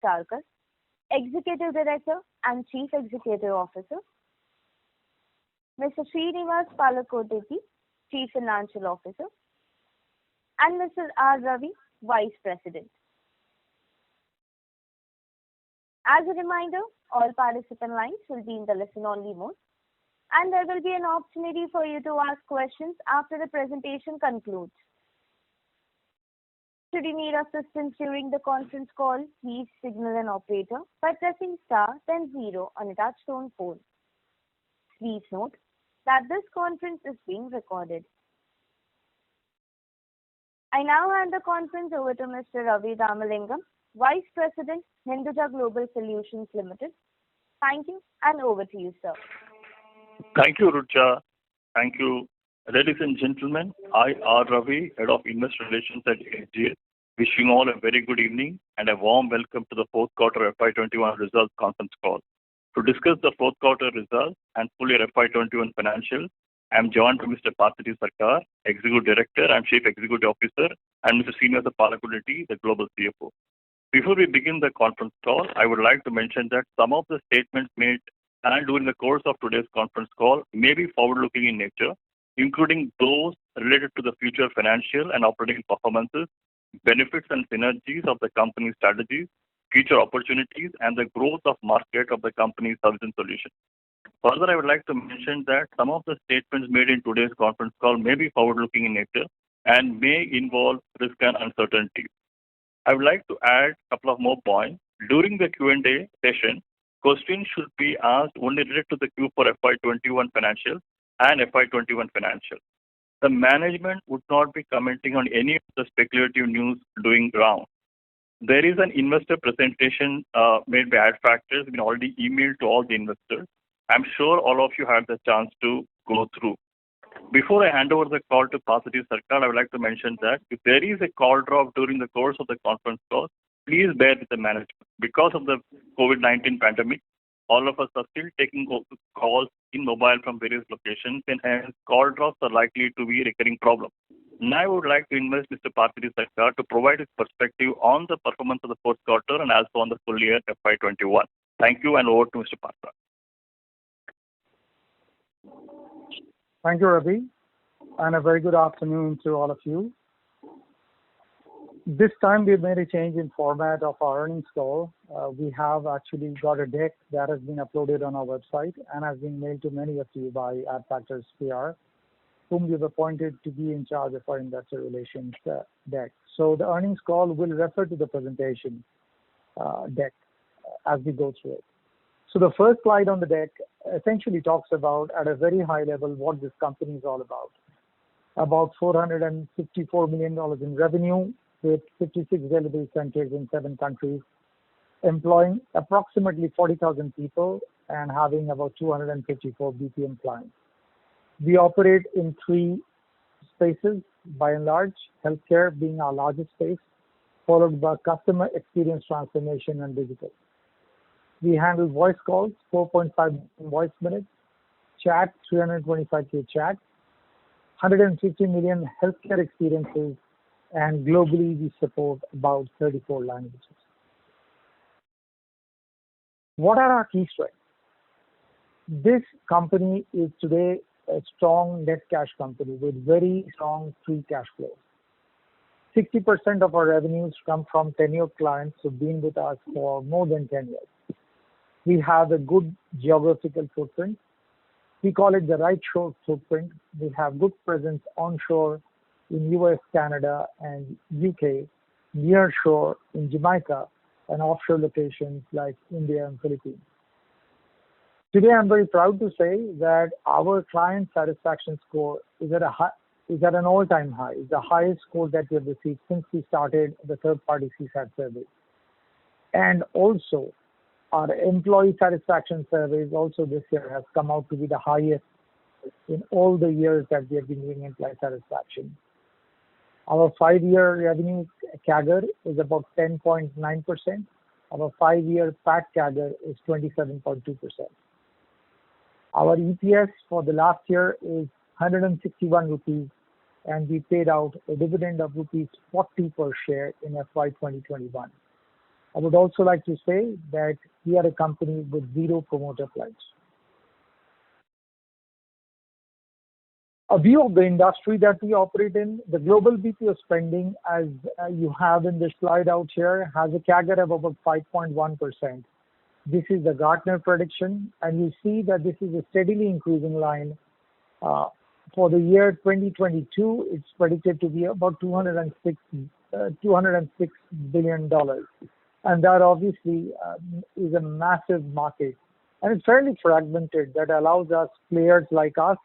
Sarkar, Executive Director and Chief Executive Officer, Mr. Srinivas Palakotteti, Chief Financial Officer, and Mr. R. Ravi, Vice President. As a reminder, all participant lines will be in the listen-only mode, and there will be an opportunity for you to ask questions after the presentation concludes. Should you need assistance during the conference call, please signal an operator by pressing star then 0 on a touch-tone phone. Please note that this conference is being recorded. I now hand the conference over to Mr. Ravi Ramalingam, Vice President, Hinduja Global Solutions Limited. Thank you, and over to you, sir. Thank you, Rucha. Thank you. Ladies and gentlemen, I, R. Ravi, Head of Investor Relations at HGL, wishing all a very good evening and a warm welcome to the fourth quarter FY21 results conference call. To discuss the fourth quarter results and full year FY21 financials, I am joined by Mr. Parthiv Sarkar, Executive Director and Chief Executive Officer, and Mr. Srinivas Palakotteti, the Global CFO. Before we begin the conference call, I would like to mention that some of the statements made and during the course of today's conference call may be forward-looking in nature, including those related to the future financial and operating performances, benefits and synergies of the company's strategies, future opportunities, and the growth of market of the company's service and solutions. Further, I would like to mention that some of the statements made in today's conference call may be forward-looking in nature and may involve risk and uncertainties. I would like to add a couple of more points. During the Q&A session, questions should be asked only related to the Q4 FY21 financial and FY21 financial. The management would not be commenting on any of the speculative news doing round. There is an investor presentation made by Adfactors, been already emailed to all the investors. I'm sure all of you had the chance to go through. Before I hand over the call to Parthiv Sarkar, I would like to mention that if there is a call drop during the course of the conference call, please bear with the management. Because of the COVID-19 pandemic, all of us are still taking calls in mobile from various locations, and hence call drops are likely to be a recurring problem. Now I would like to invite Mr. Parthiv Sarkar to provide his perspective on the performance of the fourth quarter and also on the full year FY21. Thank you, and over to Mr. Parthiv. Thank you, Ravi, and a very good afternoon to all of you. This time we've made a change in format of our earnings call. We have actually got a deck that has been uploaded on our website and has been mailed to many of you by Adfactors PR, whom we've appointed to be in charge of our investor relations deck. So the earnings call will refer to the presentation deck as we go through it. So the first slide on the deck essentially talks about, at a very high level, what this company is all about. About $454 million in revenue with 56 delivery centers in 7 countries, employing approximately 40,000 people and having about 254 BPM clients. We operate in 3 spaces, by and large, healthcare being our largest space, followed by customer experience transformation and digital. We handle voice calls, 4.5 million voice minutes, chat, 325K chat, 150 million healthcare experiences, and globally we support about 34 languages. What are our key strengths? This company is today a strong net cash company with very strong free cash flow. 60% of our revenues come from tenured clients who've been with us for more than 10 years. We have a good geographical footprint. We call it the right shore footprint. We have good presence onshore in US, Canada, and UK, near shore in Jamaica, and offshore locations like India and Philippines. Today, I'm very proud to say that our client satisfaction score is at an all-time high. It's the highest score that we have received since we started the third-party CSAT survey. And also, our employee satisfaction surveys also this year has come out to be the highest in all the years that we have been doing employee satisfaction. Our 5-year revenue CAGR is about 10.9%. Our 5-year PAT CAGR is 27.2%. Our EPS for the last year is 161 rupees, and we paid out a dividend of rupees 40 per share in FY 2021. I would also like to say that we are a company with zero promoter pledge. A view of the industry that we operate in, the global BPO spending, as you have in the slide out here, has a CAGR of about 5.1%. This is the Gartner prediction, and you see that this is a steadily increasing line. For the year 2022, it's predicted to be about $206 billion. And that obviously is a massive market. And it's fairly fragmented that allows us, players like us,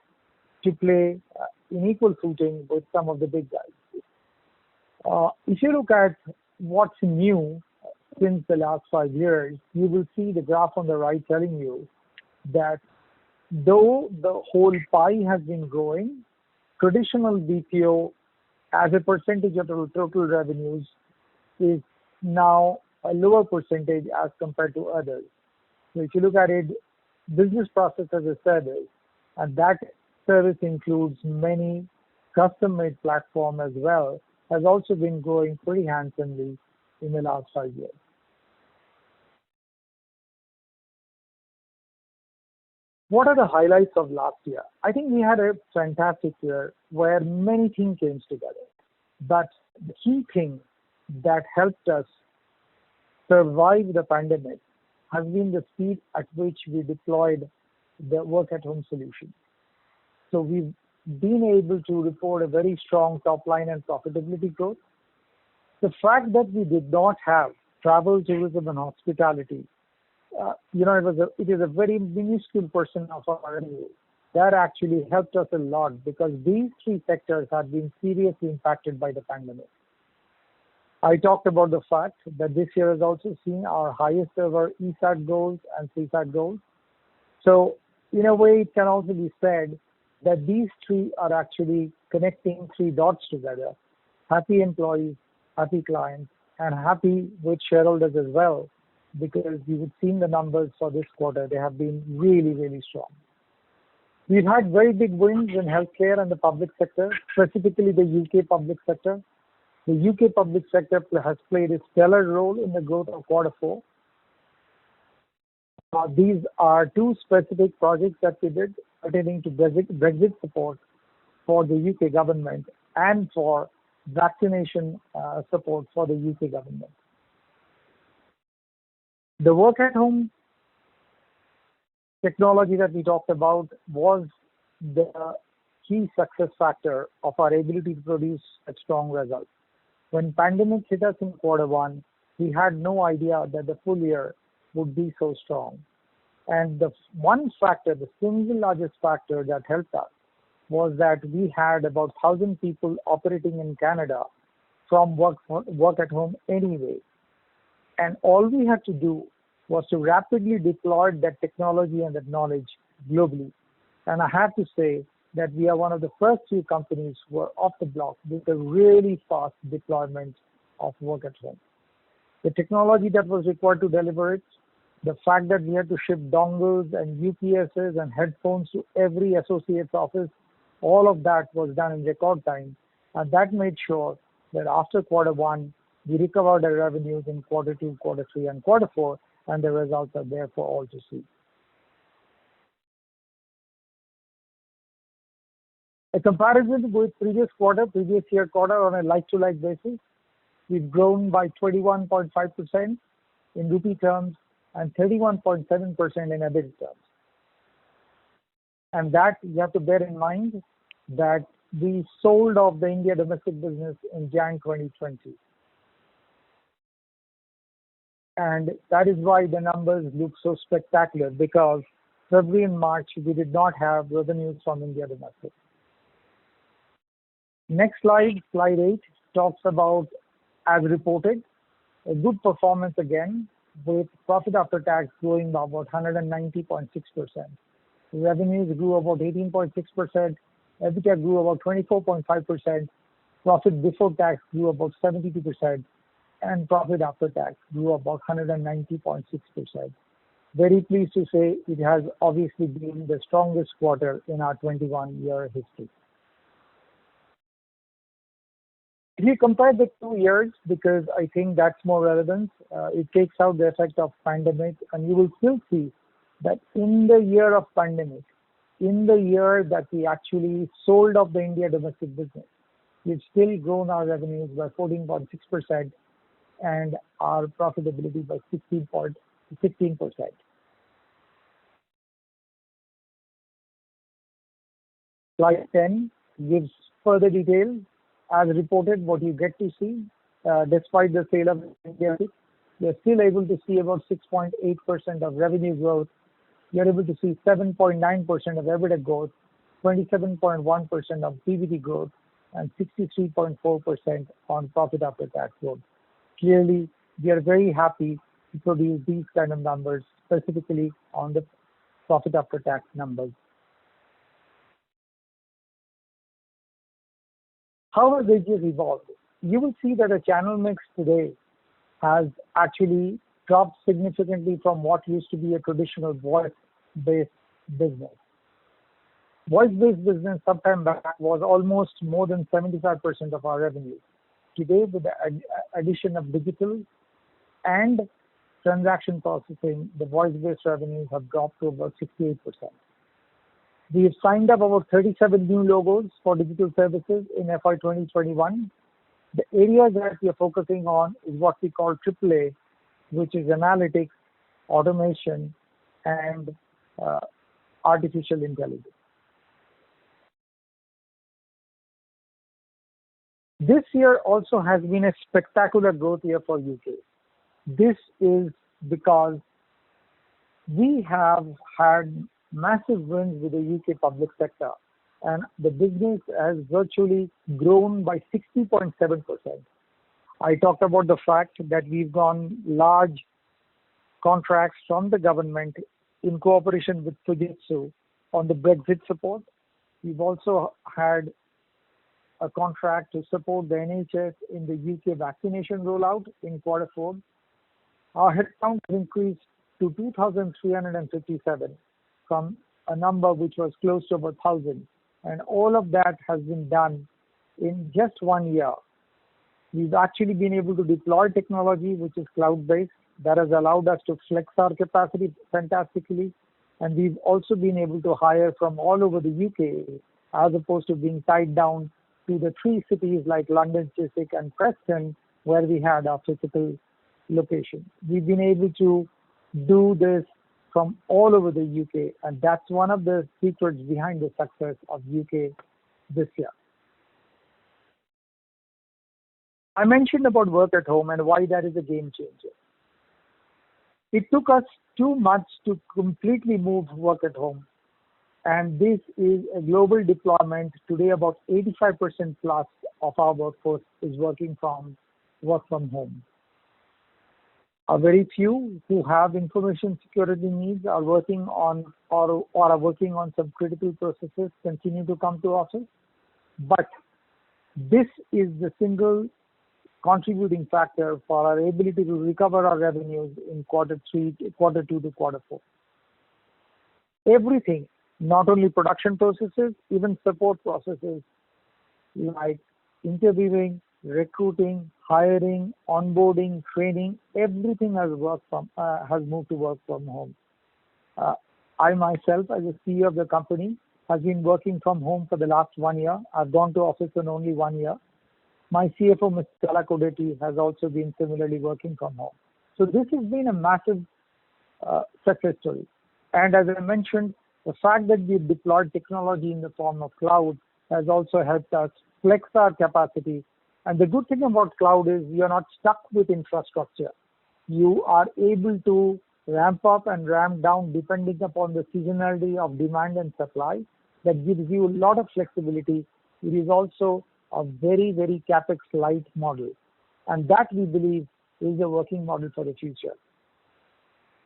to play in equal footing with some of the big guys. If you look at what's new since the last 5 years, you will see the graph on the right telling you that though the whole pie has been growing, traditional BPO as a percentage of total revenues is now a lower percentage as compared to others. So if you look at it, business process as a service, and that service includes many custom-made platforms as well, has also been growing pretty handsomely in the last 5 years. What are the highlights of last year? I think we had a fantastic year where many things came together. But the key thing that helped us survive the pandemic has been the speed at which we deployed the work-at-home solution. So we've been able to report a very strong top line and profitability growth. The fact that we did not have travel, tourism, and hospitality, it is a very minuscule portion of our revenue. That actually helped us a lot because these three sectors have been seriously impacted by the pandemic. I talked about the fact that this year has also seen our highest ever ESAT goals and CSAT goals. So in a way, it can also be said that these three are actually connecting three dots together. Happy employees, happy clients, and happy with shareholders as well, because you would see the numbers for this quarter. They have been really, really strong. We've had very big wins in healthcare and the public sector, specifically the UK public sector. The UK public sector has played a stellar role in the growth of quarter four. These are two specific projects that we did pertaining to Brexit support for the UK government and for vaccination support for the UK government. The work-at-home technology that we talked about was the key success factor of our ability to produce a strong result. When pandemic hit us in quarter one, we had no idea that the full year would be so strong. And the one factor, the single largest factor that helped us was that we had about 1,000 people operating in Canada from work at home anyway. And all we had to do was to rapidly deploy that technology and that knowledge globally. And I have to say that we are one of the first few companies who are off the block with a really fast deployment of work at home. The technology that was required to deliver it, the fact that we had to ship dongles and UPSs and headphones to every associate's office, all of that was done in record time. And that made sure that after quarter one, we recovered our revenues in quarter two, quarter three, and quarter four, and the results are there for all to see. A comparison with previous year quarter on a like-to-like basis, we've grown by 21.5% in rupee terms and 31.7% in EBIT terms. And that you have to bear in mind that we sold off the India domestic business in Jan 2020. And that is why the numbers look so spectacular, because February and March, we did not have revenues from India domestic. Next slide, slide 8, talks about as reported, a good performance again, with profit after tax growing by about 190.6%. Revenues grew about 18.6%, EBITDA grew about 24.5%, profit before tax grew about 72%, and profit after tax grew about 190.6%. Very pleased to say it has obviously been the strongest quarter in our 21-year history. If you compare the 2 years, because I think that's more relevant, it takes out the effect of pandemic, and you will still see that in the year of pandemic, in the year that we actually sold off the India domestic business, we've still grown our revenues by 14.6% and our profitability by 16%. Slide 10 gives further details. As reported, what you get to see, despite the sale of India, you're still able to see about 6.8% of revenue growth. You're able to see 7.9% of EBITDA growth, 27.1% of PBT growth, and 63.4% on profit after tax growth. Clearly, we are very happy to produce these kind of numbers, specifically on the profit after tax numbers. How has AGS evolved? You will see that the channel mix today has actually dropped significantly from what used to be a traditional voice-based business. Voice-based business sometime back was almost more than 75% of our revenue. Today, with the addition of digital and transaction processing, the voice-based revenues have dropped to about 68%. We have signed up about 37 new logos for digital services in FY 2021. The areas that we are focusing on is what we call AAA, which is analytics, automation, and artificial intelligence. This year also has been a spectacular growth year for UK. This is because we have had massive wins with the UK public sector, and the business has virtually grown by 60.7%. I talked about the fact that we've gone large contracts from the government in cooperation with Fujitsu on the Brexit support. We've also had a contract to support the NHS in the UK vaccination rollout in Q4. Our headcount increased to 2,357 from a number which was close to about 1,000. And all of that has been done in just 1 year. We've actually been able to deploy technology which is cloud-based. That has allowed us to flex our capacity fantastically. And we've also been able to hire from all over the UK as opposed to being tied down to the 3 cities like London, Chiswick, and Preston, where we had our physical location. We've been able to do this from all over the UK, and that's one of the secrets behind the success of UK this year. I mentioned about work at home and why that is a game changer. It took us 2 months to completely move work at home, and this is a global deployment. Today, about 85% plus of our workforce is work from home. A very few who have information security needs are working on or are working on some critical processes continue to come to office. But this is the single contributing factor for our ability to recover our revenues in Q2 to Q4. Everything, not only production processes, even support processes like interviewing, recruiting, hiring, onboarding, training, everything has moved to work from home. I myself, as a CEO of the company, has been working from home for the last 1 year. I've gone to office in only 1 year. My CFO, Mr. Stella Kodeti, has also been similarly working from home. So this has been a massive success story. And as I mentioned, the fact that we've deployed technology in the form of cloud has also helped us flex our capacity. And the good thing about cloud is you're not stuck with infrastructure. You are able to ramp up and ramp down depending upon the seasonality of demand and supply. That gives you a lot of flexibility. It is also a very, very capex light model. And that we believe is a working model for the future.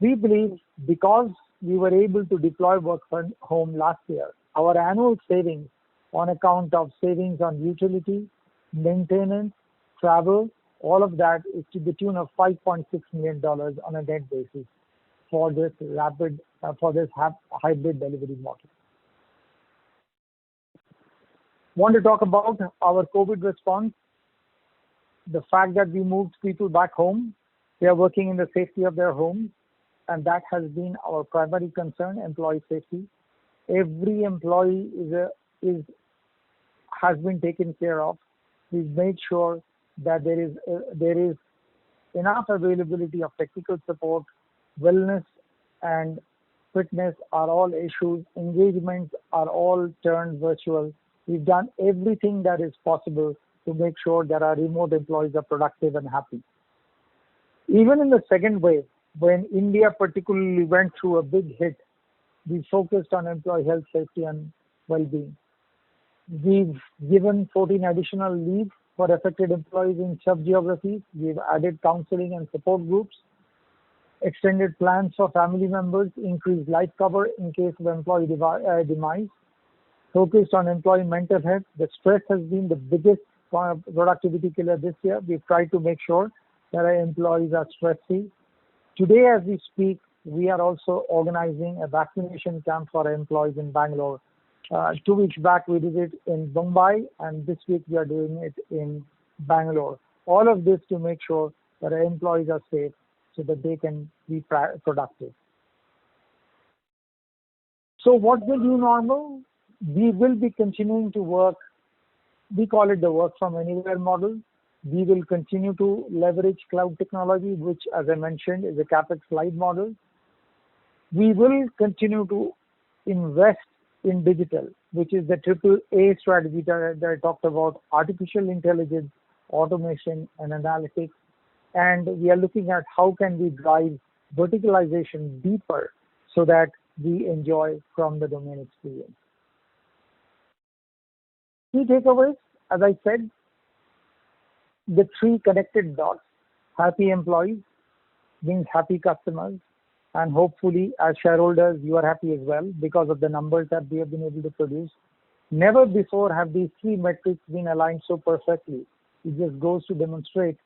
We believe because we were able to deploy work from home last year, our annual savings on account of savings on utility, maintenance, travel, all of that is to the tune of $5.6 million on a net basis for this hybrid delivery model. Want to talk about our COVID response. the fact that we moved people back home, they are working in the safety of their homes, and that has been our primary concern, employee safety. Every employee has been taken care of. We've made sure that there is enough availability of technical support, wellness and fitness are all issues, engagements are all turned virtual. We've done everything that is possible to make sure that our remote employees are productive and happy. Even in the second wave, when India particularly went through a big hit, we focused on employee health, safety and well-being. We've given 14 additional leave for affected employees in sub-geographies. We've added counseling and support groups, extended plans for family members, increased life cover in case of employee demise, focused on employee mental health. The stress has been the biggest productivity killer this year. We've tried to make sure that our employees are stress-free. Today, as we speak, we are also organizing a vaccination camp for our employees in Bangalore. 2 weeks back, we did it in Mumbai, and this week we are doing it in Bangalore. All of this to make sure that our employees are safe so that they can be productive. So what's the new normal? We will be continuing to work. We call it the work from anywhere model. We will continue to leverage cloud technology, which, as I mentioned, is a CapEx light model. We will continue to invest in digital, which is the AAA strategy that I talked about, artificial intelligence, automation, and analytics. And we are looking at how can we drive verticalization deeper so that we enjoy from the domain experience. Key takeaways, as I said, the 3 connected dots: happy employees means happy customers, and hopefully as shareholders you are happy as well because of the numbers that we have been able to produce. Never before have these 3 metrics been aligned so perfectly. It just goes to demonstrate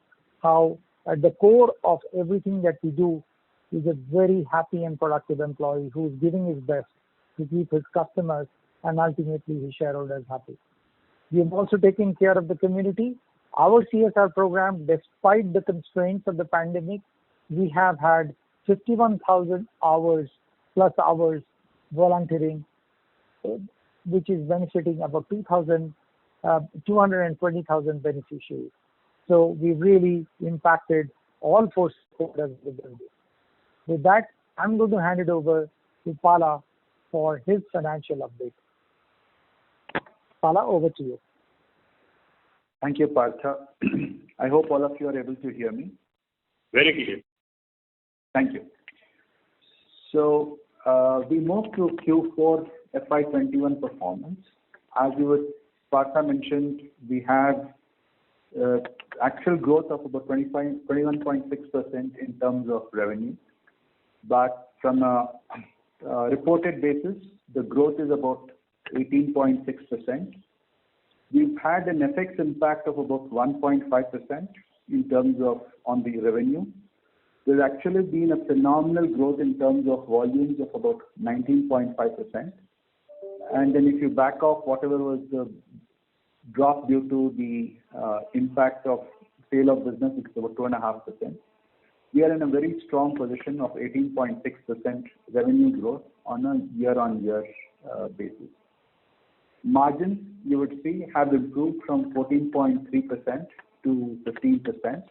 how at the core of everything that we do is a very happy and productive employee who is giving his best to keep his customers and ultimately his shareholders happy. We have also taken care of the community. Our CSR program, despite the constraints of the pandemic, we have had 51,000 hours plus hours volunteering, which is benefiting about 220,000 beneficiaries. So we really impacted all 4 stakeholders within this. With that, I'm going to hand it over to Pala for his financial update. Pala, over to you. Thank you, Partha. I hope all of you are able to hear me. Very clear. Thank you. So we move to Q4 FY21 performance. As Partha mentioned, we had actual growth of about 21.6% in terms of revenue. But from a reported basis, the growth is about 18.6%. We've had an FX impact of about 1.5% in terms of on the revenue. There's actually been a phenomenal growth in terms of volumes of about 19.5%. And then if you back off whatever was the drop due to the impact of sale of business, it's about 2.5%. We are in a very strong position of 18.6% revenue growth on a year-on-year basis. Margins, you would see, have improved from 14.3% to 15%.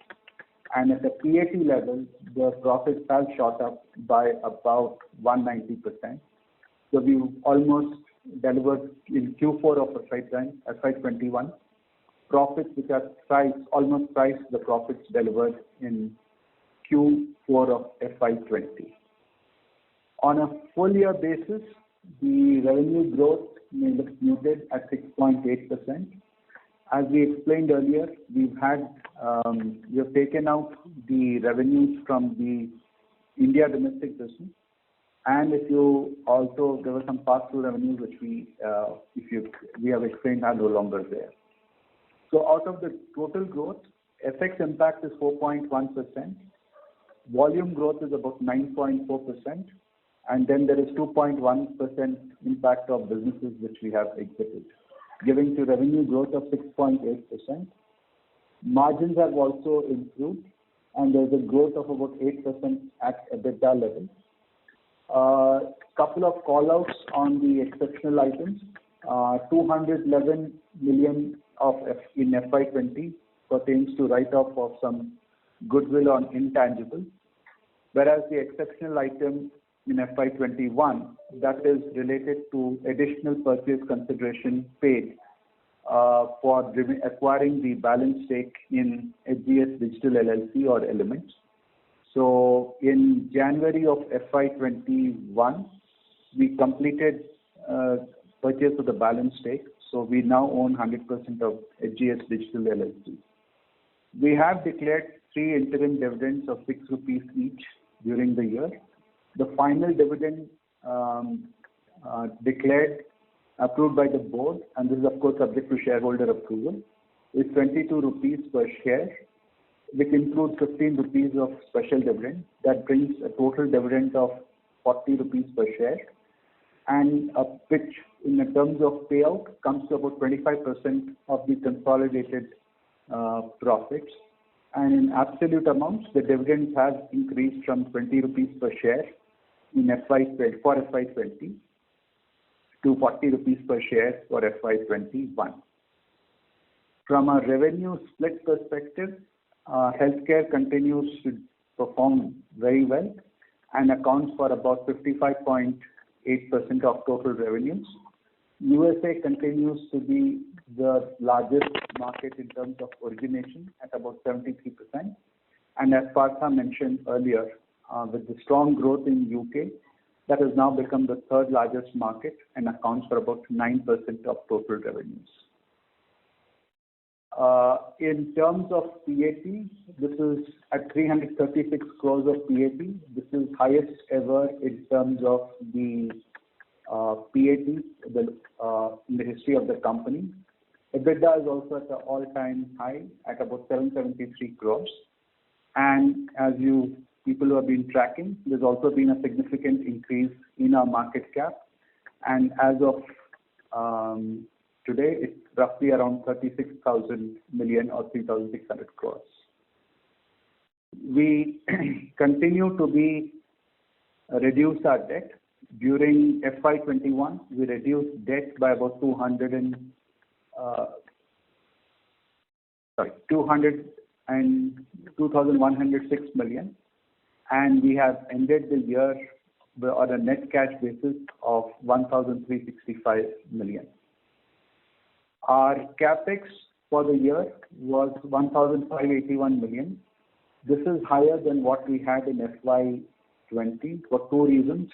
And at the PAT level, the profits have shot up by about 190%. So we almost delivered in Q4 of FY21 profits which are almost twice the profits delivered in Q4 of FY20. On a full year basis, the revenue growth may look muted at 6.8%. As we explained earlier, we have taken out the revenues from the India domestic business, and there were some pass-through revenues which we have explained are no longer there. So out of the total growth, FX impact is 4.1%, volume growth is about 9.4%, and then there is 2.1% impact of businesses which we have exited, giving to revenue growth of 6.8%. Margins have also improved, and there's a growth of about 8% at EBITDA level. Couple of call-outs on the exceptional items. 211 million in FY20 pertains to write-off of some goodwill on intangibles, whereas the exceptional item in FY21, that is related to additional purchase consideration paid for acquiring the balance stake in HGS Digital LLC or Elements. So in January of FY21, we completed purchase of the balance stake. So we now own 100% of HGS Digital LLC. We have declared 3 interim dividends of 6 rupees each during the year. The final dividend declared, approved by the board, and this is of course subject to shareholder approval, is 22 rupees per share, which includes 15 rupees of special dividend. That brings a total dividend of 40 rupees per share, and which in terms of payout comes to about 25% of the consolidated profits. And in absolute amounts, the dividends have increased from 20 rupees per share in FY20 to 40 rupees per share for FY21. From a revenue split perspective, healthcare continues to perform very well and accounts for about 55.8% of total revenues. USA continues to be the largest market in terms of origination at about 73%. And as Partha mentioned earlier, with the strong growth in UK, that has now become the third largest market and accounts for about 9% of total revenues. In terms of PAT, this is at 336 crores of PAT. This is highest ever in terms of the PAT in the history of the company. EBITDA is also at an all-time high at about 773 crores. And as people who have been tracking, there's also been a significant increase in our market cap. And as of today, it's roughly around 36,000 million or 3,600 crores. We continue to reduce our debt. During FY21, we reduced debt by about 2,106 million, and we have ended the year on a net cash basis of 1,365 million. Our capex for the year was 1,581 million. This is higher than what we had in FY20 for 2 reasons.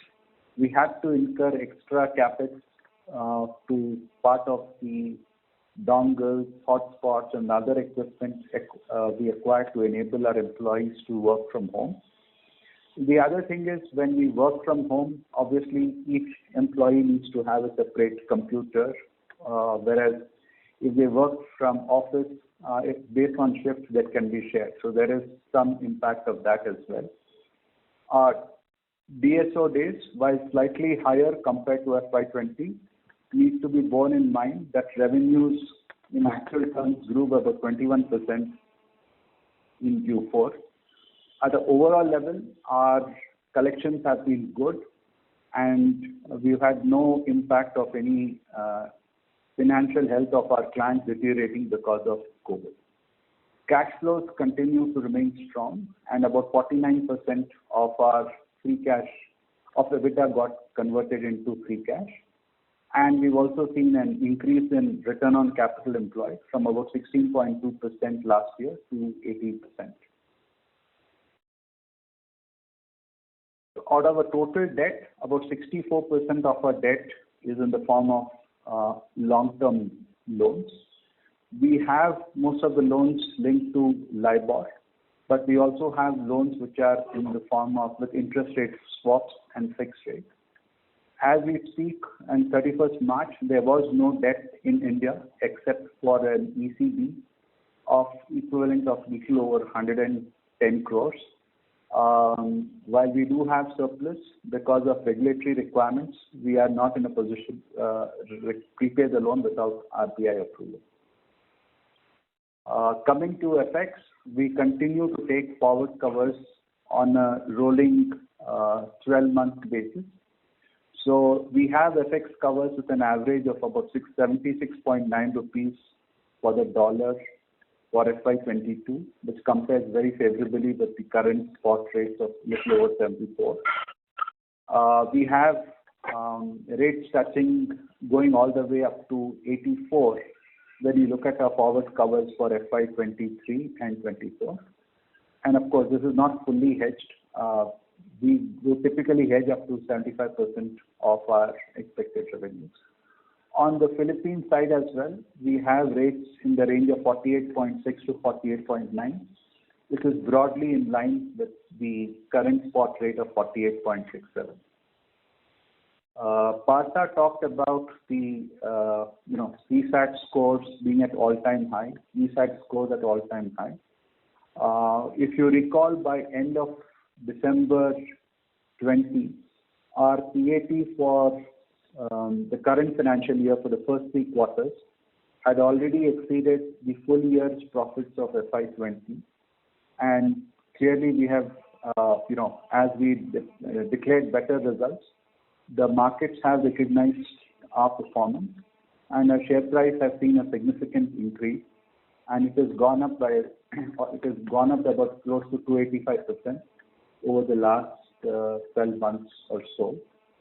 We had to incur extra capex to part of the dongles, hotspots, and other equipment we acquired to enable our employees to work from home. The other thing is, when we work from home, obviously each employee needs to have a separate computer, whereas if they work from office, it's based on shifts that can be shared. So there is some impact of that as well. Our DSO days, while slightly higher compared to FY20, needs to be borne in mind that revenues in actual terms grew by about 21% in Q4. At the overall level, our collections have been good, and we've had no impact of any financial health of our clients deteriorating because of COVID. Cash flows continue to remain strong, and about 49% of our free cash of EBITDA got converted into free cash. And we've also seen an increase in return on capital employed from about 16.2% last year to 18%. Out of our total debt, about 64% of our debt is in the form of long-term loans. We have most of the loans linked to LIBOR, but we also have loans which are in the form of with interest rate swaps and fixed rate. As we speak, on 31st March, there was no debt in India except for an ECB of equivalent of little over 110 crores. While we do have surplus, because of regulatory requirements, we are not in a position to prepay the loan without RBI approval. Coming to FX, we continue to take forward covers on a rolling 12-month basis. So we have FX covers with an average of about 76.9 rupees for the dollar for FY22, which compares very favorably with the current spot rates of little over 74. We have rates going all the way up to 84 when you look at our forward covers for FY23 and 24. And of course, this is not fully hedged. We typically hedge up to 75% of our expected revenues. On the Philippines side as well, we have rates in the range of 48.6 to 48.9, which is broadly in line with the current spot rate of 48.67. Partha talked about the CSAT scores being at all-time high, ESAT scores at all-time high. If you recall, by end of December 20, our PAT for the current financial year for the first 3 quarters had already exceeded the full year's profits of FY20, and clearly we have, as we declared better results, the markets have recognized our performance, and our share price has seen a significant increase, and it has gone up by about close to 285% over the last 12 months or so.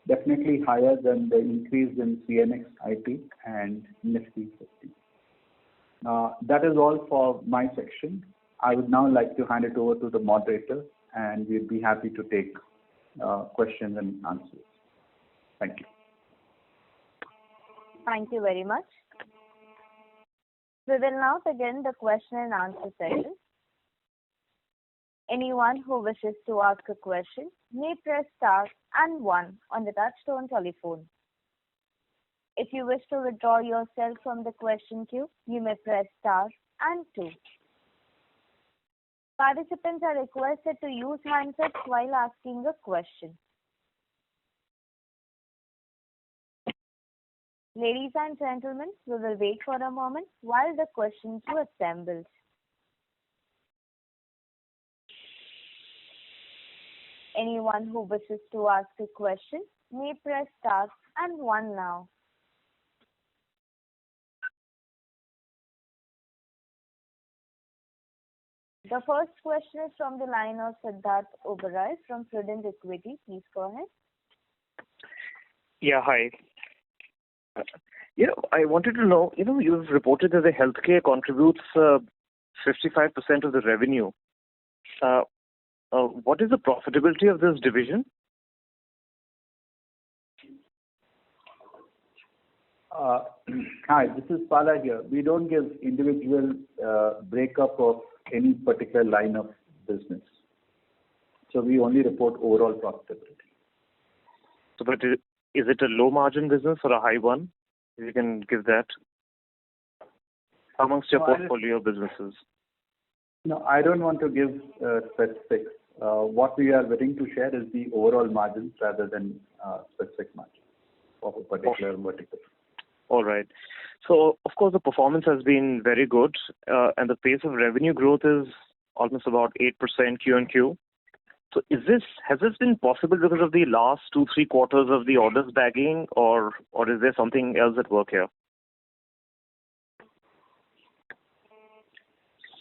Definitely higher than the increase in CNX IT and Nifty 50. That is all for my section. I would now like to hand it over to the moderator, and we'd be happy to take questions and answers. Thank you. Thank you very much. We will now begin the question and answer session. Anyone who wishes to ask a question may press star and 1 on the touchtone telephone. If you wish to withdraw yourself from the question queue, you may press star and 2. Participants are requested to use handsets while asking a question. Ladies and gentlemen, we will wait for a moment while the question queue assembles. Anyone who wishes to ask a question may press star and 1 now. The first question is from the line of Siddharth Oberoi from Prudent Equity. Please go ahead. Yeah, hi. I wanted to know, you've reported that the healthcare contributes 55% of the revenue. What is the profitability of this division? Hi, this is Pala here. We don't give individual breakup of any particular line of business. So we only report overall profitability. So, but is it a low margin business or a high one? If you can give that amongst your portfolio of businesses. No, I don't want to give specifics. What we are willing to share is the overall margins rather than specific margins of a particular vertical. All right. So, of course, the performance has been very good, and the pace of revenue growth is almost about 8% Q-on-Q. So, has this been possible because of the last 2-3 quarters of the orders bagging, or is there something else at work here?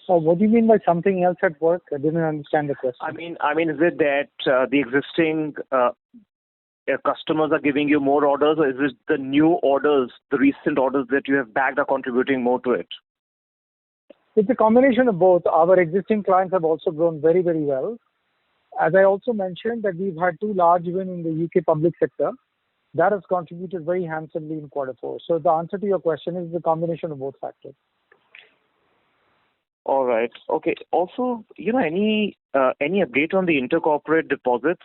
What do you mean by something else at work? I didn't understand the question. I mean, is it that the existing customers are giving you more orders, or is it the new orders, the recent orders that you have bagged are contributing more to it? It's a combination of both. Our existing clients have also grown very, very well. As I also mentioned that we've had 2 large wins in the UK public sector. That has contributed very handsomely in Q4. So the answer to your question is the combination of both factors. All right. Okay. Also, any update on the intercorporate deposits,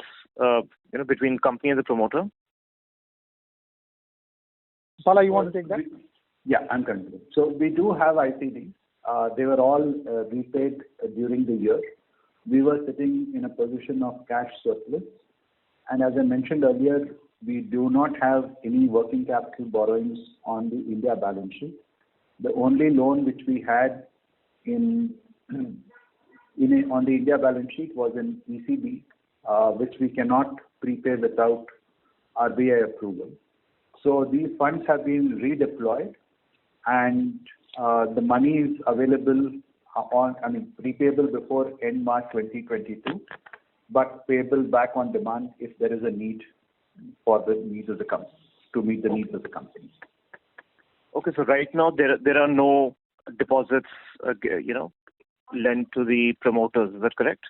between company and the promoter? Pala, you want to take that? Yeah, I'm continuing. So we do have ICDs. They were all repaid during the year. We were sitting in a position of cash surplus. And as I mentioned earlier, we do not have any working capital borrowings on the India balance sheet. The only loan which we had in on the India balance sheet was in ECB, which we cannot prepay without RBI approval. So these funds have been redeployed, and the money is available prepayable before end March 2022, but payable back on demand if there is a need for the needs of the company, to meet the needs of the company. Okay, so right now there are no deposits, lent to the promoters. Is that correct?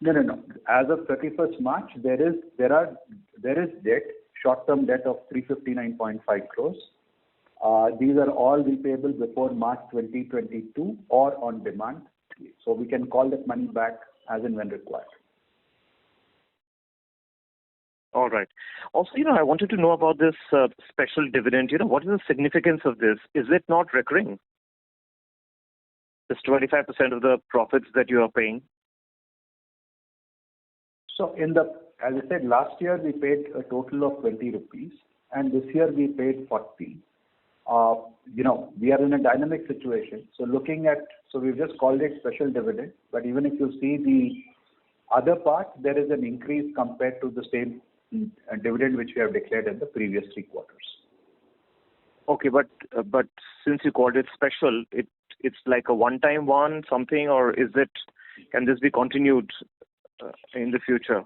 No. As of 31st March, there is debt, short-term debt of 359.5 crores. These are all repayable before March 2022 or on demand. So we can call that money back as and when required. All right. Also, I wanted to know about this special dividend. What is the significance of this? Is it not recurring? This 25% of the profits that you are paying? So as I said, last year we paid a total of 20 rupees, and this year we paid 40. We are in a dynamic situation. So we've just called it special dividend, but even if you see the other part, there is an increase compared to the same dividend which we have declared in the previous 3 quarters. Okay, but since you called it special, it's like a one-time something, or can this be continued in the future?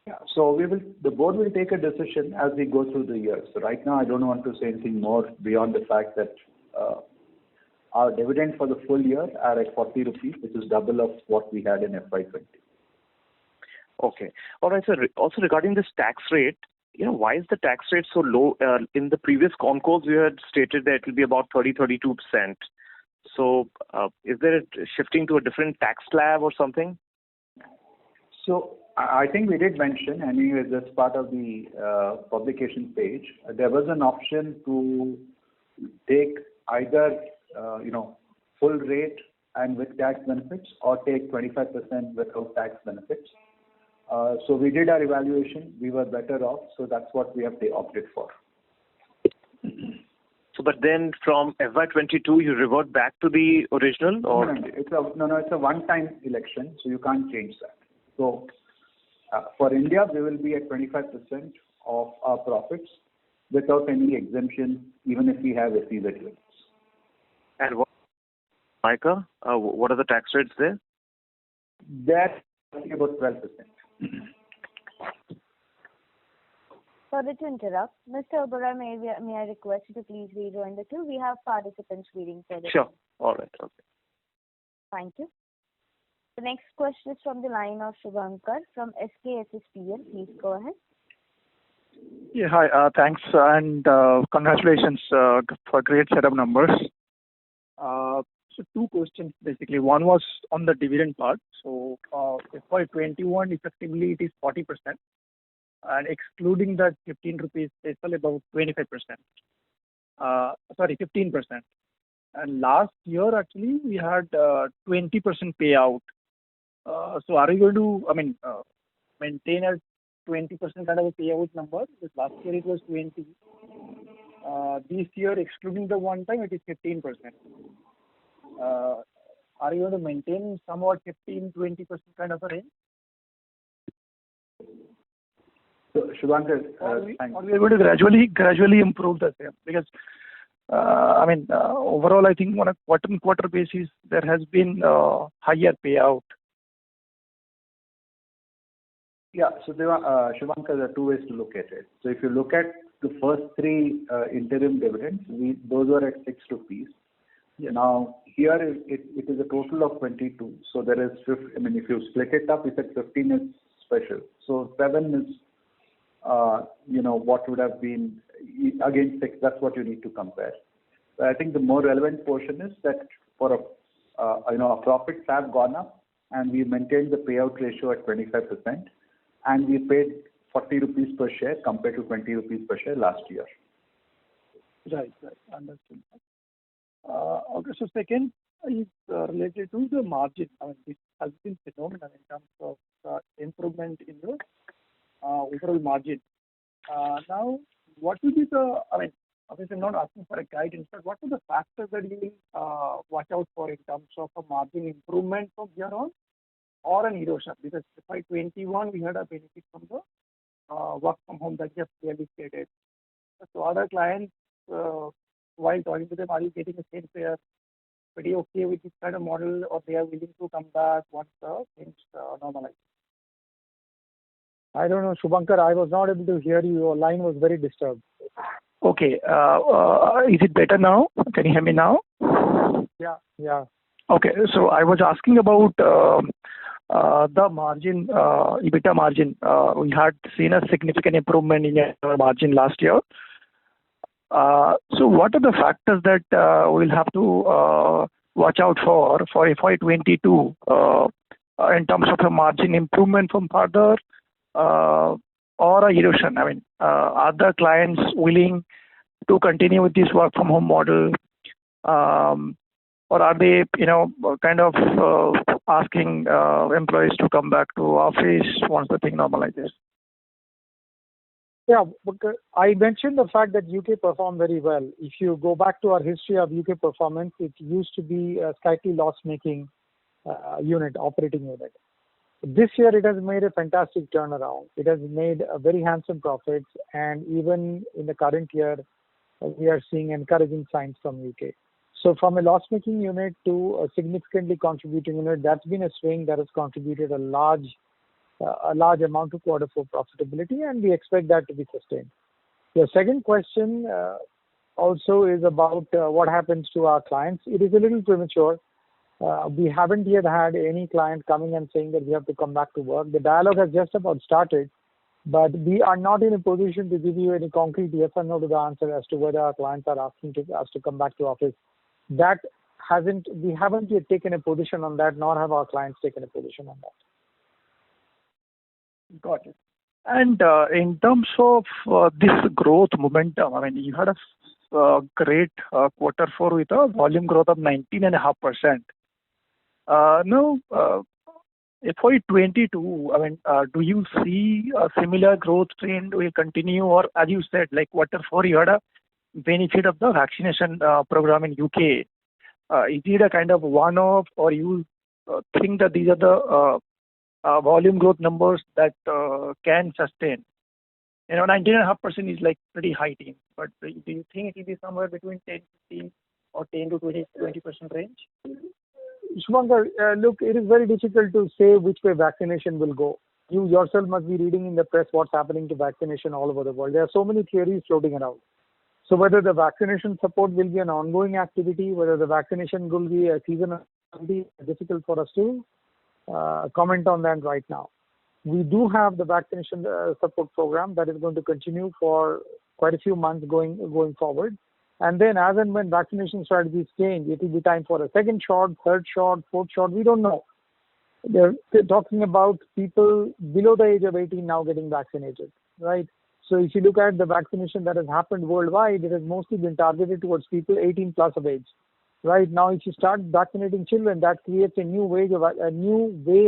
Yeah. So the board will take a decision as we go through the year. So right now I don't want to say anything more beyond the fact that our dividend for the full year are at 40 rupees, which is double of what we had in FY20. Okay. All right, sir. Also regarding this tax rate, why is the tax rate so low? In the previous con calls, you had stated that it will be about 32%. So is there a shifting to a different tax slab or something? So I think we did mention, anyway, as part of the publication page, there was an option to take either, full rate and with tax benefits, or take 25% without tax benefits. So we did our evaluation. We were better off, so that's what we have opted for. So, but then from FY22, you revert back to the original, or? No. It's a one-time election, so you can't change that. So for India, we will be at 25% of our profits without any exemption, even if we have SEZ limits. And Jamaica, what are the tax rates there? That's about 12%. Sorry to interrupt. Mr. Oberoi, may I request you to please rejoin the queue? We have participants waiting for the Sure. All right. Okay. Thank you. The next question is from the line of Shubhankar from SKSSPL. Please go ahead. Yeah, hi. Thanks and congratulations for a great set of numbers. So 2 questions basically. One was on the dividend part. So FY21 effectively it is 40%, and excluding that 15 rupees special about 25%. 15%. And last year actually we had 20% payout. So are you going to, maintain a 20% kind of a payout number? Because last year it was 20. This year, excluding the one time, it is 15%. Are you going to maintain somewhat 15-20% kind of a range? So Shubhankar, thanks. Or we are going to gradually improve the same? Because overall, I think on a quarter-on-quarter basis, there has been higher payout. Yeah. So Shubhankar, there are 2 ways to look at it. So if you look at the first 3 interim dividends, those were at 6 rupees. Yeah. Now here it is a total of 22. So there is, if you split it up, we said 15 is special. So 7 is, what would have been against 6. That's what you need to compare. But I think the more relevant portion is that for our profits have gone up, and we maintained the payout ratio at 25%, and we paid 40 rupees per share compared to 20 rupees per share last year. Right. Understood. Okay, so second is related to the margin. This has been phenomenal in terms of improvement in the overall margin. Now, what will be the, obviously I'm not asking for a guidance, but what are the factors that you will watch out for in terms of a margin improvement from here on or an erosion? Because FY 21 we had a benefit from the work from home that you have clearly stated. So other clients, while talking to them, are you getting a sense they are pretty okay with this kind of model, or they are willing to come back once things normalize? I don't know, Shubhankar, I was not able to hear you. Your line was very disturbed. Okay. Is it better now? Can you hear me now? Yeah. Okay. So I was asking about the margin, EBITDA margin. We had seen a significant improvement in our margin last year. So what are the factors that we'll have to watch out for FY22 in terms of a margin improvement from further or a erosion? I mean, are the clients willing to continue with this work from home model, or are they, kind of asking employees to come back to office once the thing normalizes? Yeah, but I mentioned the fact that UK performed very well. If you go back to our history of UK performance, it used to be a slightly loss-making operating unit. This year, it has made a fantastic turnaround. It has made a very handsome profits, and even in the current year, we are seeing encouraging signs from UK. So from a loss-making unit to a significantly contributing unit, that's been a swing that has contributed a large amount to quarter four profitability, and we expect that to be sustained. The second question also is about what happens to our clients. It is a little premature. We haven't yet had any client coming and saying that we have to come back to work. The dialogue has just about started, but we are not in a position to give you any concrete yes or no to the answer as to whether our clients are asking us to come back to office. We haven't yet taken a position on that, nor have our clients taken a position on that. Got it. And in terms of this growth momentum, I mean, you had a great quarter four with a volume growth of 19.5%. Now, FY22, I mean, do you see a similar growth trend will continue, or as you said, like quarter four, you had a benefit of the vaccination program in UK? Is it a kind of one-off, or you think that these are the volume growth numbers that can sustain? 19.5% is like pretty high team, but do you think it will be somewhere between 10, 15 or 10 to 20% range? Shubhankar, look, it is very difficult to say which way vaccination will go. You yourself must be reading in the press what's happening to vaccination all over the world. There are so many theories floating around. So whether the vaccination support will be an ongoing activity, whether the vaccination will be a seasonal activity, it's difficult for us to comment on that right now. We do have the vaccination support program that is going to continue for quite a few months going forward. And then as and when vaccination strategies change, it will be time for a second shot, third shot, fourth shot. We don't know. They're talking about people below the age of 18 now getting vaccinated, right? So if you look at the vaccination that has happened worldwide, it has mostly been targeted towards people 18 plus of age. Right now, if you start vaccinating children, that creates a new wave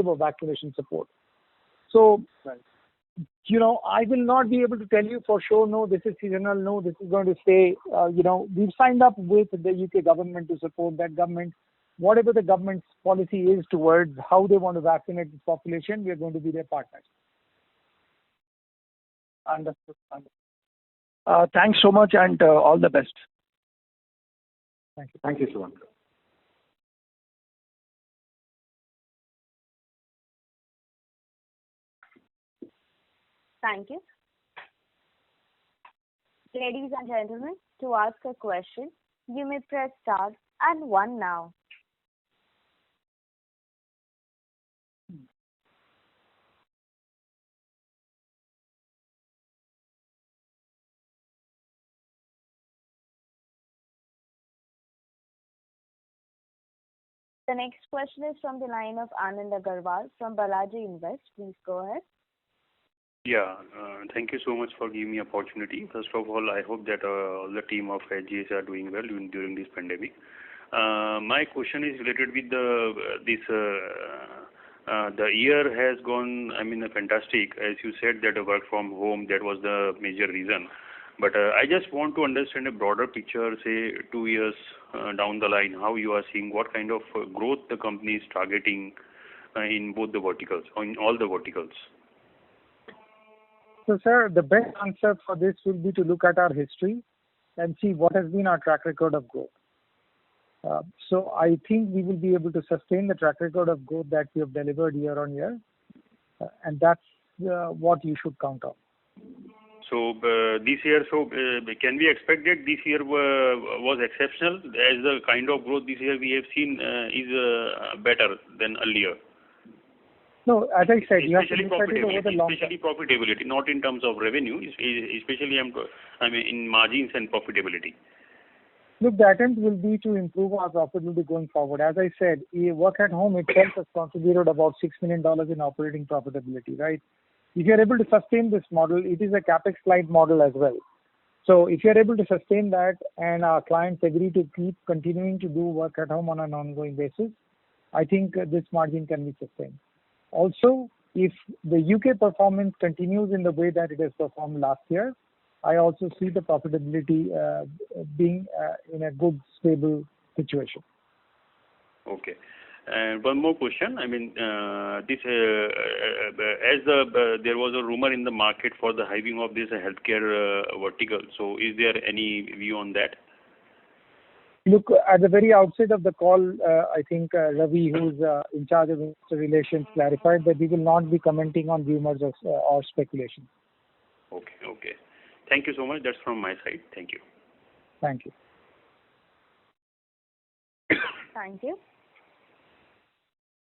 of vaccination support. So, I will not be able to tell you for sure, no, this is seasonal, no, this is going to stay. We've signed up with the UK government to support that government. Whatever the government's policy is towards how they want to vaccinate the population, we are going to be their partners. Understood. Thanks so much, and all the best. Thank you. Thank you, Shubhankar. Thank you. Ladies and gentlemen, to ask a question, you may press star and 1 now. The next question is from the line of Anand Agarwal from Balaji Invest. Please go ahead. Yeah, thank you so much for giving me opportunity. First of all, I hope that all the team of HGS are doing well during this pandemic. My question is related with the year has gone, fantastic. As you said that the work from home, that was the major reason. But I just want to understand a broader picture, say 2 years down the line, how you are seeing, what kind of growth the company is targeting in both the verticals, in all the verticals. So, sir, the best answer for this will be to look at our history and see what has been our track record of growth. So I think we will be able to sustain the track record of growth that we have delivered year on year, and that's what you should count on. So this year, can we expect that this year was exceptional, as the kind of growth this year we have seen is better than earlier? No, as I said, you have to Especially look at it over the long term. Especially profitability, not in terms of revenue, especially I mean in margins and profitability. Look, the attempt will be to improve our profitability going forward. As I said, work at home itself has contributed about $6 million in operating profitability, right? If you are able to sustain this model, it is a capex light model as well. So if you are able to sustain that and our clients agree to keep continuing to do work at home on an ongoing basis, I think this margin can be sustained. Also, if the UK performance continues in the way that it has performed last year, I also see the profitability being in a good, stable situation. Okay. And one more question. I mean, this as there was a rumor in the market for the hiving of this healthcare vertical. So, is there any view on that? Look, at the very outset of the call, I think Ravi, who's in charge of investor relations, clarified that we will not be commenting on rumors or speculation. Okay. Thank you so much. That's from my side. Thank you. Thank you. Thank you.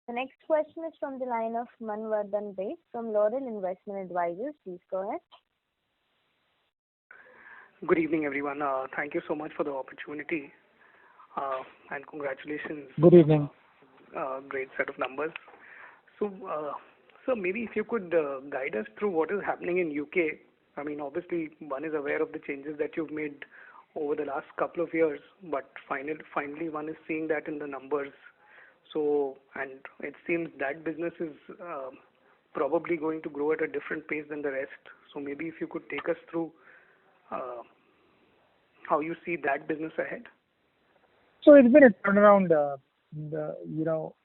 The next question is from the line of Manvardhan Bey from Laurel Investment Advisors. Please go ahead. Good evening, everyone. Thank you so much for the opportunity. And congratulations. Good evening. Great set of numbers. So, maybe if you could guide us through what is happening in UK. I mean, obviously, one is aware of the changes that you've made over the last couple of years, but finally one is seeing that in the numbers. So, and it seems that business is probably going to grow at a different pace than the rest. So maybe if you could take us through how you see that business ahead. So it's been a turnaround.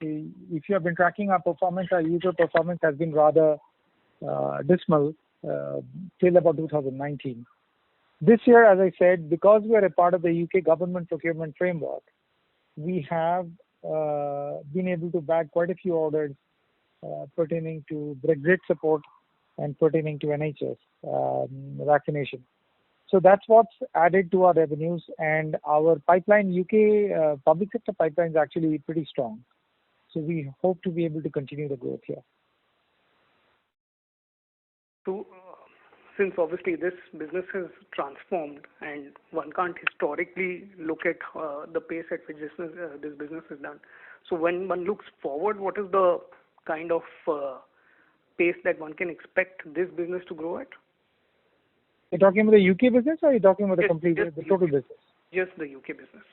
If you have been tracking our performance, our user performance has been rather dismal till about 2019. This year, as I said, because we are a part of the UK government procurement framework, we have been able to bag quite a few orders pertaining to Brexit support and pertaining to NHS vaccination. So that's what's added to our revenues, and our pipeline, UK public sector pipeline, is actually pretty strong. So we hope to be able to continue the growth here. So, since obviously this business has transformed and one can't historically look at the pace at which this business is done. So when one looks forward, what is the kind of pace that one can expect this business to grow at? You're talking about the UK business, or are you talking about the total business? Just the UK business.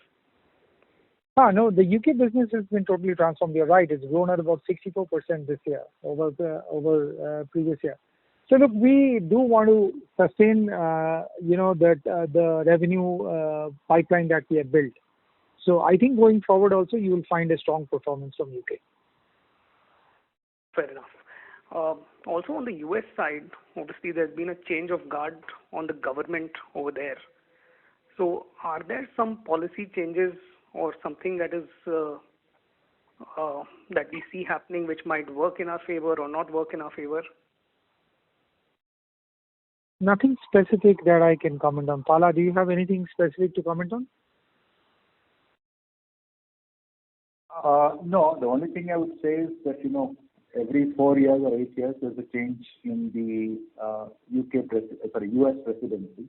No, the UK business has been totally transformed. You're right. It's grown at about 64% this year over previous year. So look, we do want to sustain, the revenue pipeline that we have built. So I think going forward also you will find a strong performance from UK. Fair enough. Also on the US side, obviously there's been a change of guard on the government over there. So are there some policy changes or something that is that we see happening which might work in our favor or not work in our favor? Nothing specific that I can comment on. Pala, do you have anything specific to comment on? No, the only thing I would say is that, every 4 years or 8 years, there's a change in the US presidency.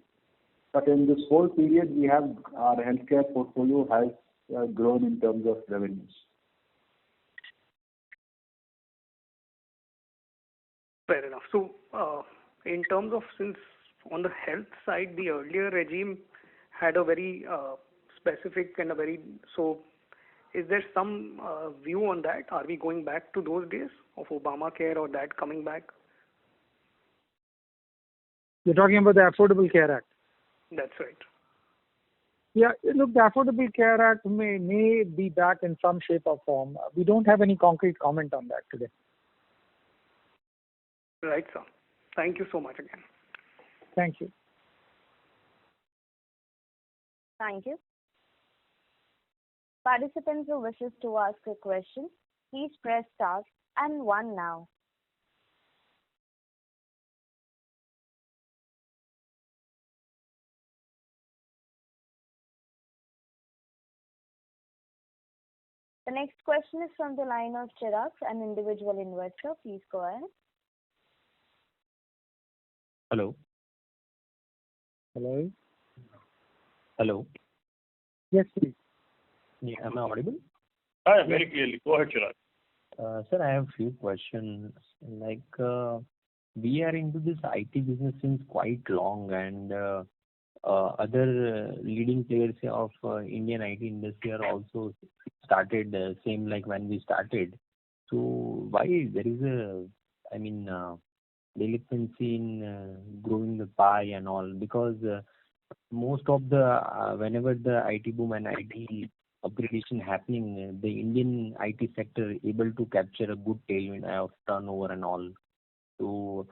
But in this whole period, we have our healthcare portfolio has grown in terms of revenues. Fair enough. So, in terms of, since on the health side, the earlier regime had a very specific and is there some view on that? Are we going back to those days of Obamacare or that coming back? You're talking about the Affordable Care Act? That's right. Yeah, look, the Affordable Care Act may be back in some shape or form. We don't have any concrete comment on that today. Right, sir. Thank you so much again. Thank you. Thank you. Participants who wishes to ask a question, please press star and 1 now. The next question is from the line of Chirag, an individual investor. Please go ahead. Hello. Hello? Hello. Yes, please. Yeah, am I audible? Hi, very clearly. Go ahead, Chirag. Sir, I have few questions. We are into this IT business since quite long, and other leading players of Indian IT industry are also started same like when we started. So why there is delinquency in growing the pie and all? Because most of the whenever the IT boom and IT upgradation happening, the Indian IT sector able to capture a good tailwind of turnover and all. So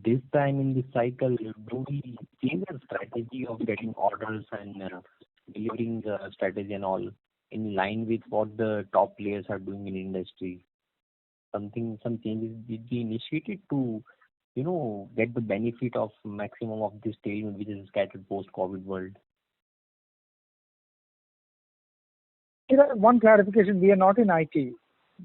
this time in this cycle, do we change our strategy of getting orders and delivering the strategy and all in line with what the top players are doing in industry? Some changes did be initiated to, get the benefit of maximum of this tailwind which is scattered post-COVID world. One clarification, we are not in IT.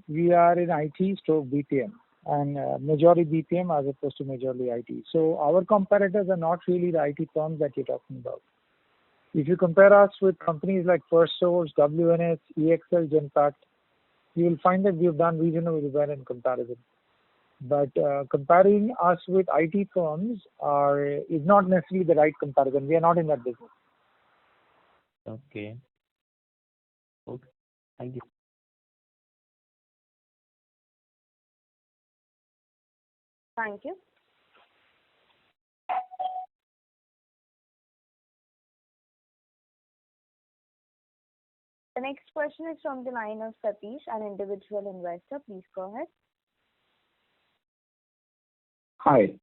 We are in IT stroke BPM and majority BPM as opposed to majority IT. So our competitors are not really the IT firms that you're talking about. If you compare us with companies like FirstSource, WNS, EXL, Genpact, you will find that we have done reasonably well in comparison. But comparing us with IT firms is not necessarily the right comparison. We are not in that business. Okay. Thank you. Thank you. The next question is from the line of Satish, an individual investor. Please go ahead. Hi.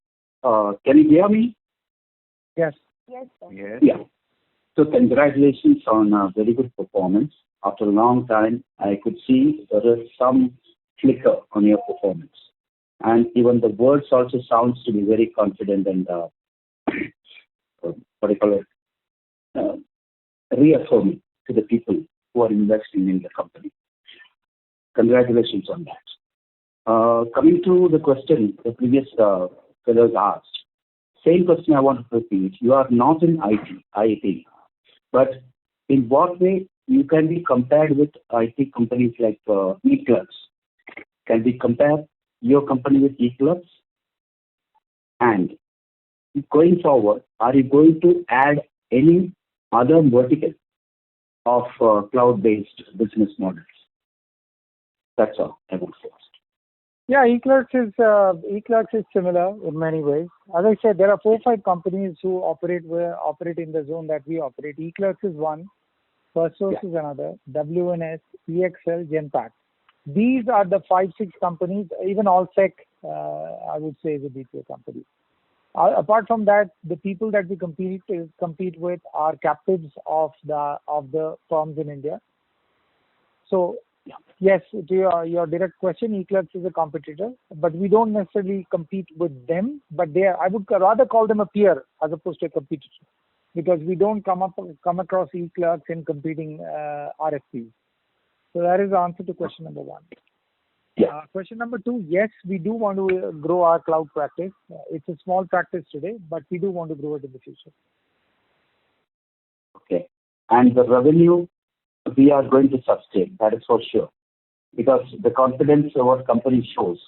Can you hear me? Yes. Yes, sir. Yes. Yeah. So congratulations on a very good performance. After a long time, I could see there is some flicker on your performance. And even the words also sounds to be very confident and reaffirming to the people who are investing in the company. Congratulations on that. Coming to the question the previous fellows asked, same question I want to repeat. You are not in IT, but in what way you can be compared with IT companies like eClerx? Can we compare your company with eClerx? And going forward, are you going to add any other vertical of cloud-based business models? That's all I want to ask. Yeah, eClerx is similar in many ways. As I said, there are 4 or 5 companies who operate in the zone that we operate. eClerx is one, FirstSource is another, WNS, EXL, Genpact. These are the 5-6 companies. Even Allsec, I would say, is a BPO company. Apart from that, the people that we compete with are captives of the firms in India. So yes, to your direct question, eClerx is a competitor, but we don't necessarily compete with them. But I would rather call them a peer as opposed to a competitor, because we don't come across eClerx in competing RFPs. So that is the answer to question number 1. Yeah. Question number 2, yes, we do want to grow our cloud practice. It's a small practice today, but we do want to grow it in the future. Okay. And the revenue we are going to sustain, that is for sure. Because the confidence our company shows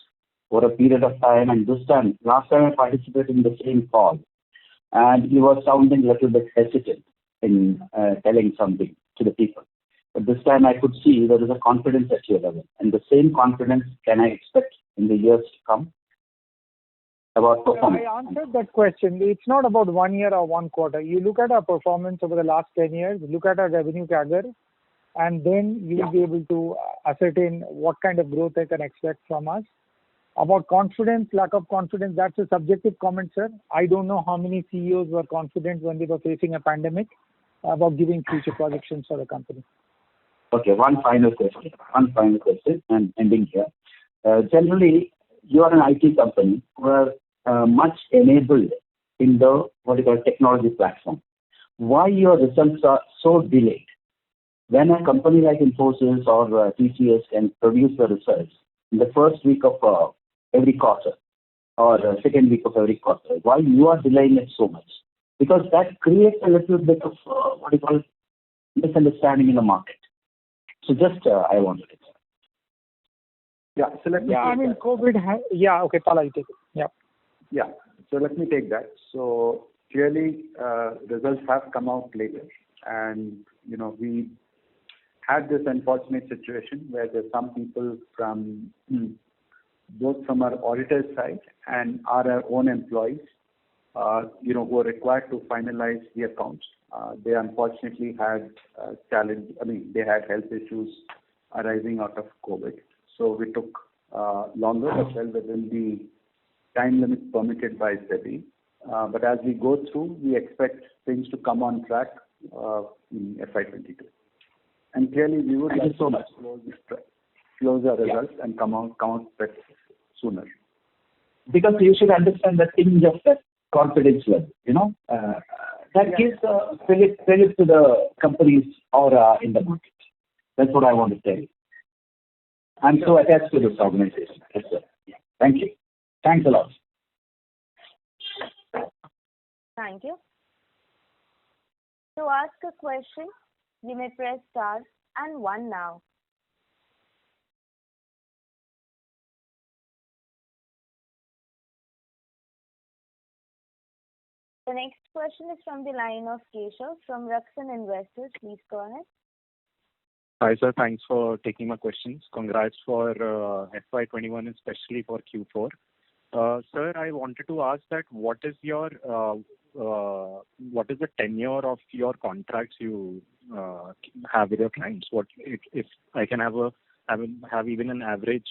for a period of time, and this time, last time I participated in the same call, and you were sounding a little bit hesitant in telling something to the people. But this time I could see there is a confidence at your level. And the same confidence can I expect in the years to come? about performance? I answered that question. It's not about 1 year or 1 quarter. You look at our performance over the last 10 years, look at our revenue CAGR, and then you will be able to ascertain what kind of growth they can expect from us. About confidence, lack of confidence, that's a subjective comment, sir. I don't know how many CEOs were confident when they were facing a pandemic about giving future projections for the company. Okay, one final question, and ending here. Generally, you are an IT company who are much enabled in the what you call technology platform. Why your results are so delayed? When a company like Infosys or TCS can produce the results in the first week of every quarter or second week of every quarter, why you are delaying it so much? Because that creates a little bit of what you call misunderstanding in the market. So just I wanted to. Yeah. So let me. I mean, COVID. Okay, Pala, you take it. Yeah. Yeah. So let me take that. So clearly, results have come out later, and we had this unfortunate situation where there's some people from both from our auditor's side and our own employees, who are required to finalize the accounts. They unfortunately had they had health issues arising out of COVID. So we took longer as well within the time limit permitted by SEBI. But as we go through, we expect things to come on track in FY22. And clearly, we would like so much close our results and come out sooner. Because you should understand the thing of that confidence level, that gives credit to the company's aura in the market. That's what I want to tell you. I'm so attached to this organization. Yes, sir. Yeah. Thank you. Thanks a lot. Thank you. To ask a question, you may press star and 1 now. The next question is from the line of Keshav from Raksan Investors. Please go ahead. Hi, sir. Thanks for taking my questions. Congrats for FY21, especially for Q4. Sir, I wanted to ask that what is the tenure of your contracts you have with your clients? What if I can have even an average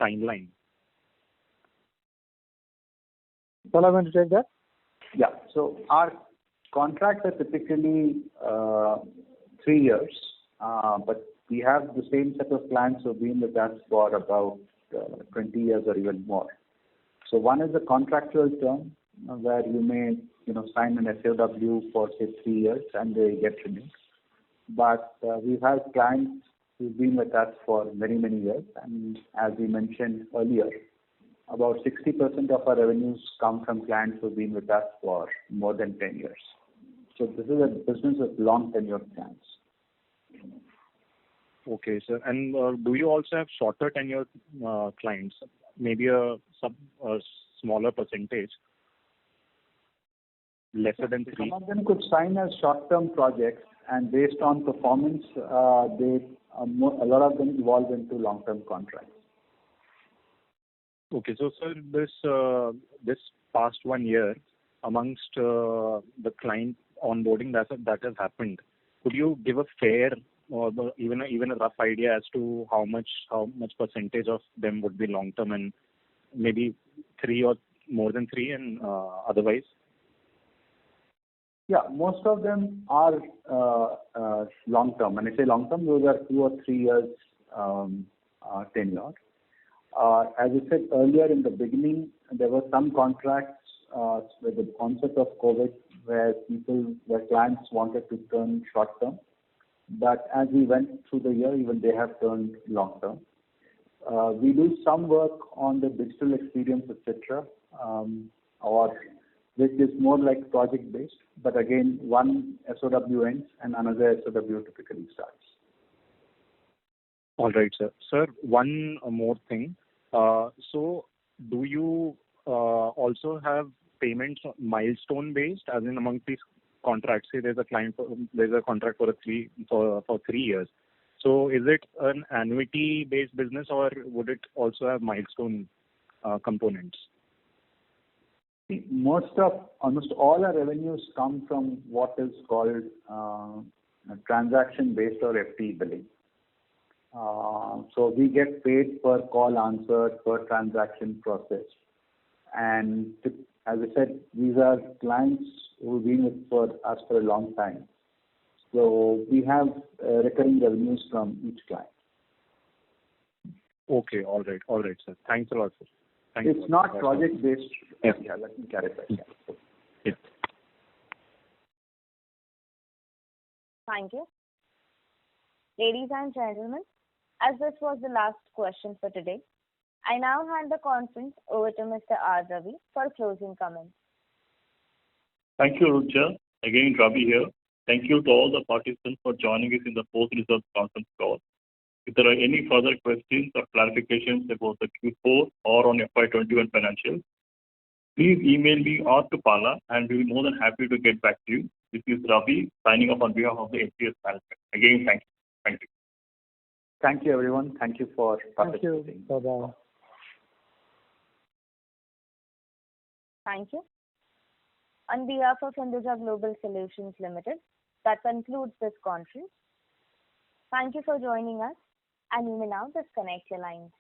timeline? Well, I want to take that. Yeah. So our contracts are typically 3 years, but we have the same set of clients who have been with us for about 20 years or even more. So one is a contractual term where you may sign an SOW for say 3 years and they get renewed. But we've had clients who've been with us for many, many years, and as we mentioned earlier, about 60% of our revenues come from clients who've been with us for more than 10 years. So this is a business with long tenure clients. Okay, sir. And do you also have shorter tenure clients? Maybe a smaller percentage, lesser than 3? Some of them could sign as short-term projects, and based on performance, a lot of them evolve into long-term contracts. Okay, so sir, this past 1 year, amongst the client onboarding that has happened, could you give a fair or even a rough idea as to how much percentage of them would be long term and maybe 3 or more than 3 and otherwise? Yeah, most of them are long term. When I say long term, those are 2 or 3 years tenure. As I said earlier in the beginning, there were some contracts with the onset of COVID where clients wanted to turn short term. But as we went through the year, even they have turned long term. We do some work on the digital experience, etc., which is more like project based. But again, one SOW ends and another SOW typically starts. All right, sir. Sir, one more thing. So, do you also have payments milestone based, as in among these contracts? Say there's a contract for 3 years. So, is it an annuity based business, or would it also have milestone components? See, almost all our revenues come from what is called transaction-based or FT billing. So we get paid per call answered, per transaction processed. And as I said, these are clients who've been with us for a long time. So we have recurring revenues from each client. Okay. All right, sir. Thanks a lot, sir. It's not project-based. Yes. Yeah, let me clarify. Yeah. Yes. Thank you. Ladies and gentlemen, as this was the last question for today, I now hand the conference over to Mr. R. Ravi for closing comments. Thank you, Rucha. Again, Ravi here. Thank you to all the participants for joining us in the post-results conference call. If there are any further questions or clarifications about the Q4 or on FY21 financials, please email me or to Pala, and we'll be more than happy to get back to you. This is Ravi signing off on behalf of the HCS management. Again, thank you. Thank you. Thank you, everyone. Thank you for participating. Thank you. Bye-bye. Thank you. On behalf of Hinduja Global Solutions Limited, that concludes this conference. Thank you for joining us, and you may now disconnect your lines.